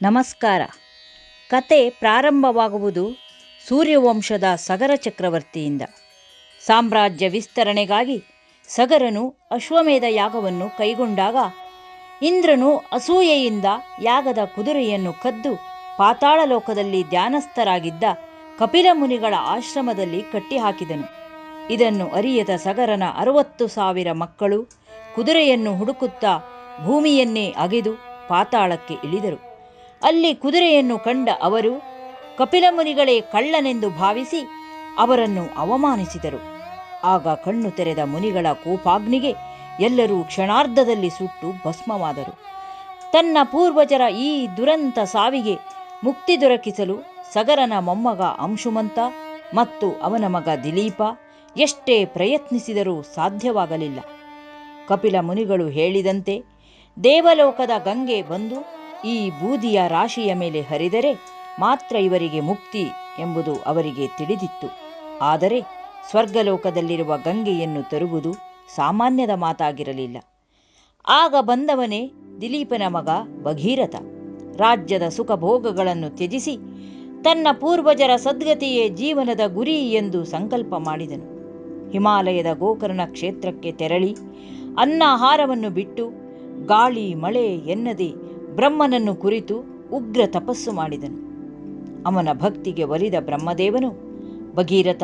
ನಮಸ್ಕಾರ. ಕತೆ ಪ್ರಾರಂಭವಾಗುವುದು ಸೂರ್ಯವಂಶದ ಸಗರ ಚಕ್ರವರ್ತಿಯಿಂದ. ಸಾಮ್ರಾಜ್ಯ ವಿಸ್ತರಣೆಗಾಗಿ ಸಗರನು ಅಶ್ವಮೇಧ ಯಾಗವನ್ನು ಕೈಗೊಂಡಾಗ ಇಂದ್ರನು ಅಸೂಯೆಯಿಂದ ಯಾಗದ ಕುದುರೆಯನ್ನು ಕದ್ದು ಪಾತಾಳ ಲೋಕದಲ್ಲಿ ಧ್ಯಾನಸ್ಥರಾಗಿದ್ದ ಕಪಿಲ ಮುನಿಗಳ ಆಶ್ರಮದಲ್ಲಿ ಕಟ್ಟಿಹಾಕಿದನು. ಇದನ್ನು ಅರಿಯದ ಸಗರನ 60,000 ಮಕ್ಕಳು ಕುದುರೆಯನ್ನು ಹುಡುಕುತ್ತಾ ಭೂಮಿಯನ್ನೇ ಅಗೆದು ಪಾತಾಳಕ್ಕೆ ಇಳಿದರು. ಅಲ್ಲಿ ಕುದುರೆಯನ್ನು ಕಂಡ ಅವರು ಕಪಿಲಮುನಿಗಳೇ ಕಳ್ಳನೆಂದು ಭಾವಿಸಿ ಅವರನ್ನು ಅವಮಾನಿಸಿದರು. ಆಗ ಕಣ್ಣು ತೆರೆದ ಮುನಿಗಳ ಕೋಪಾಗ್ನಿಗೆ ಎಲ್ಲರೂ ಕ್ಷಣಾರ್ಧದಲ್ಲಿ ಸುಟ್ಟು ಭಸ್ಮವಾದರು. ತನ್ನ ಪೂರ್ವಜರ ಈ ದುರಂತ ಸಾವಿಗೆ ಮುಕ್ತಿ ದೊರಕಿಸಲು ಸಗರನ ಮೊಮ್ಮಗ ಅಂಶುಮಂತ ಮತ್ತು ಅವನ ಮಗ ದಿಲೀಪ ಎಷ್ಟೇ ಪ್ರಯತ್ನಿಸಿದರೂ ಸಾಧ್ಯವಾಗಲಿಲ್ಲ. ಕಪಿಲ ಮುನಿಗಳು ಹೇಳಿದಂತೆ ದೇವಲೋಕದ ಗಂಗೆ ಬಂದು ಈ ಬೂದಿಯ ರಾಶಿಯ ಮೇಲೆ ಹರಿದರೆ ಮಾತ್ರ ಇವರಿಗೆ ಮುಕ್ತಿ ಎಂಬುದು ಅವರಿಗೆ ತಿಳಿದಿತ್ತು. ಆದರೆ ಸ್ವರ್ಗಲೋಕದಲ್ಲಿರುವ ಗಂಗೆಯನ್ನು ತರುವುದು ಸಾಮಾನ್ಯದ ಮಾತಾಗಿರಲಿಲ್ಲ. ಆಗ ಬಂದವನೇ ದಿಲೀಪನ ಮಗ ಭಗೀರಥ. ರಾಜ್ಯದ ಸುಖಭೋಗಗಳನ್ನು ತ್ಯಜಿಸಿ ತನ್ನ ಪೂರ್ವಜರ ಸದ್ಗತಿಯೇ ಜೀವನದ ಗುರಿ ಎಂದು ಸಂಕಲ್ಪ ಮಾಡಿದನು. ಹಿಮಾಲಯದ ಗೋಕರ್ಣ ಕ್ಷೇತ್ರಕ್ಕೆ ತೆರಳಿ ಅನ್ನಾಹಾರವನ್ನು ಬಿಟ್ಟು ಗಾಳಿ ಮಳೆ ಎನ್ನದೆ ಬ್ರಹ್ಮನನ್ನು ಕುರಿತು ಉಗ್ರ ತಪಸ್ಸು ಮಾಡಿದನು. ಅವನ ಭಕ್ತಿಗೆ ಒಲಿದ ಬ್ರಹ್ಮದೇವನು, ಭಗೀರಥ,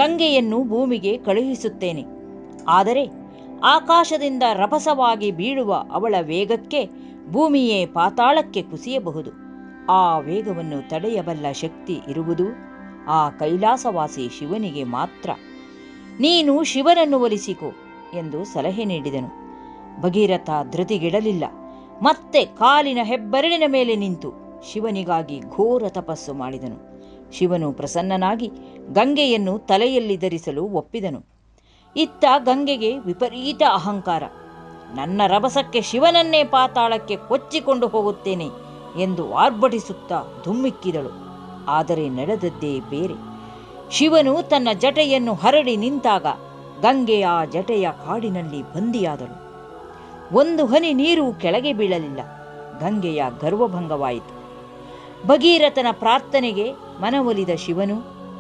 ಗಂಗೆಯನ್ನು ಭೂಮಿಗೆ ಕಳುಹಿಸುತ್ತೇನೆ. ಆದರೆ ಆಕಾಶದಿಂದ ರಭಸವಾಗಿ ಬೀಳುವ ಅವಳ ವೇಗಕ್ಕೆ ಭೂಮಿಯೇ ಪಾತಾಳಕ್ಕೆ ಕುಸಿಯಬಹುದು. ಆ ವೇಗವನ್ನು ತಡೆಯಬಲ್ಲ ಶಕ್ತಿ ಇರುವುದು ಆ ಕೈಲಾಸವಾಸಿ ಶಿವನಿಗೆ ಮಾತ್ರ. ನೀನು ಶಿವನನ್ನು ಒಲಿಸಿಕೋ ಎಂದು ಸಲಹೆ ನೀಡಿದನು. ಭಗೀರಥ ಧೃತಿಗೆಡಲಿಲ್ಲ. ಮತ್ತೆ ಕಾಲಿನ ಹೆಬ್ಬೆರಳಿನ ಮೇಲೆ ನಿಂತು ಶಿವನಿಗಾಗಿ ಘೋರ ತಪಸ್ಸು ಮಾಡಿದನು. ಶಿವನು ಪ್ರಸನ್ನನಾಗಿ ಗಂಗೆಯನ್ನು ತಲೆಯಲ್ಲಿ ಧರಿಸಲು ಒಪ್ಪಿದನು. ಇತ್ತ ಗಂಗೆಗೆ ವಿಪರೀತ ಅಹಂಕಾರ. ನನ್ನ ರಭಸಕ್ಕೆ ಶಿವನನ್ನೇ ಪಾತಾಳಕ್ಕೆ ಕೊಚ್ಚಿಕೊಂಡು ಹೋಗುತ್ತೇನೆ ಎಂದು ಆರ್ಭಟಿಸುತ್ತಾ ಧುಮ್ಮಿಕ್ಕಿದಳು. ಆದರೆ ನಡೆದದ್ದೇ ಬೇರೆ. ಶಿವನು ತನ್ನ ಜಟೆಯನ್ನು ಹರಡಿ ನಿಂತಾಗ ಗಂಗೆ ಆ ಜಟೆಯ ಕಾಡಿನಲ್ಲಿ ಬಂದಿಯಾದಳು. ಒಂದು ಹನಿ ನೀರು ಕೆಳಗೆ ಬೀಳಲಿಲ್ಲ. ಗಂಗೆಯ ಗರ್ವಭಂಗವಾಯಿತು. ಭಗೀರಥನ ಪ್ರಾರ್ಥನೆಗೆ ಮನವೊಲಿದ ಶಿವನು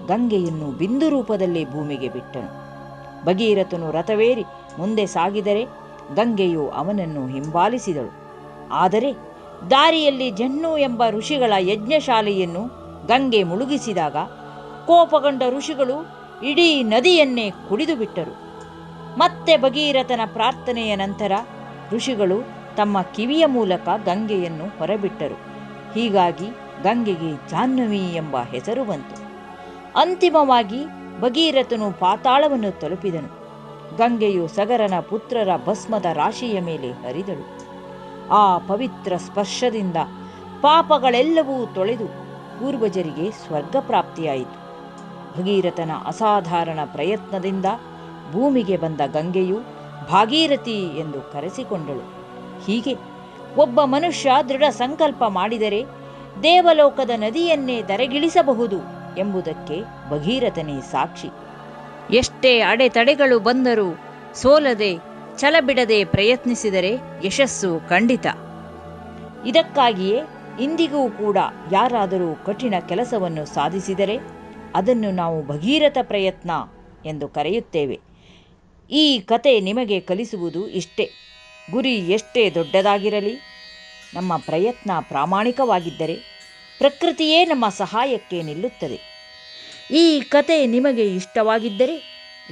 ಗಂಗೆಯನ್ನು ಬಿಂದು ರೂಪದಲ್ಲೇ ಭೂಮಿಗೆ ಬಿಟ್ಟನು. ಭಗೀರಥನು ರಥವೇರಿ ಮುಂದೆ ಸಾಗಿದರೆ ಗಂಗೆಯು ಅವನನ್ನು ಹಿಂಬಾಲಿಸಿದಳು. ಆದರೆ ದಾರಿಯಲ್ಲಿ ಜಹ್ನು ಎಂಬ ಋಷಿಗಳ ಯಜ್ಞಶಾಲೆಯನ್ನು ಗಂಗೆ ಮುಳುಗಿಸಿದಾಗ ಕೋಪಗೊಂಡ ಋಷಿಗಳು ಇಡೀ ನದಿಯನ್ನೇ ಕುಡಿದು ಬಿಟ್ಟರು. ಮತ್ತೆ ಭಗೀರಥನ ಪ್ರಾರ್ಥನೆಯ ನಂತರ ಋಷಿಗಳು ತಮ್ಮ ಕಿವಿಯ ಮೂಲಕ ಗಂಗೆಯನ್ನು ಹೊರಬಿಟ್ಟರು. ಹೀಗಾಗಿ ಗಂಗೆಗೆ ಜಾಹ್ನವಿ ಎಂಬ ಹೆಸರು ಬಂತು. ಅಂತಿಮವಾಗಿ ಭಗೀರಥನು ಪಾತಾಳವನ್ನು ತಲುಪಿದನು. ಗಂಗೆಯು ಸಗರನ ಪುತ್ರರ ಭಸ್ಮದ ರಾಶಿಯ ಮೇಲೆ ಹರಿದಳು. ಆ ಪವಿತ್ರ ಸ್ಪರ್ಶದಿಂದ ಪಾಪಗಳೆಲ್ಲವೂ ತೊಳೆದು ಪೂರ್ವಜರಿಗೆ ಸ್ವರ್ಗ ಪ್ರಾಪ್ತಿಯಾಯಿತು. ಭಗೀರಥನ ಅಸಾಧಾರಣ ಪ್ರಯತ್ನದಿಂದ ಭೂಮಿಗೆ ಬಂದ ಗಂಗೆಯು ಭಾಗೀರಥಿ ಎಂದು ಕರೆಸಿಕೊಂಡಳು. ಹೀಗೆ ಒಬ್ಬ ಮನುಷ್ಯ ದೃಢ ಸಂಕಲ್ಪ ಮಾಡಿದರೆ ದೇವಲೋಕದ ನದಿಯನ್ನೇ ಧರೆಗಿಳಿಸಬಹುದು ಎಂಬುದಕ್ಕೆ ಭಗೀರಥನೇ ಸಾಕ್ಷಿ. ಎಷ್ಟೇ ಅಡೆತಡೆಗಳು ಬಂದರೂ ಸೋಲದೆ ಛಲಬಿಡದೆ ಪ್ರಯತ್ನಿಸಿದರೆ ಯಶಸ್ಸು ಖಂಡಿತ. ಇದಕ್ಕಾಗಿಯೇ ಇಂದಿಗೂ ಕೂಡ ಯಾರಾದರೂ ಕಠಿಣ ಕೆಲಸವನ್ನು ಸಾಧಿಸಿದರೆ ಅದನ್ನು ನಾವು ಭಗೀರಥ ಪ್ರಯತ್ನ ಎಂದು ಕರೆಯುತ್ತೇವೆ. ಈ ಕತೆ ನಿಮಗೆ ಕಲಿಸುವುದು ಇಷ್ಟೇ. ಗುರಿ ಎಷ್ಟೇ ದೊಡ್ಡದಾಗಿರಲಿ, ನಮ್ಮ ಪ್ರಯತ್ನ ಪ್ರಾಮಾಣಿಕವಾಗಿದ್ದರೆ ಪ್ರಕೃತಿಯೇ ನಮ್ಮ ಸಹಾಯಕ್ಕೆ ನಿಲ್ಲುತ್ತದೆ. ಈ ಕತೆ ನಿಮಗೆ ಇಷ್ಟವಾಗಿದ್ದರೆ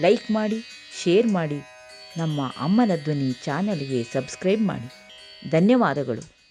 ಲೈಕ್ ಮಾಡಿ, ಶೇರ್ ಮಾಡಿ, ನಮ್ಮ ಅಮ್ಮನ ಧ್ವನಿ ಚಾನಲ್ಗೆ ಸಬ್ಸ್ಕ್ರೈಬ್ ಮಾಡಿ. ಧನ್ಯವಾದಗಳು.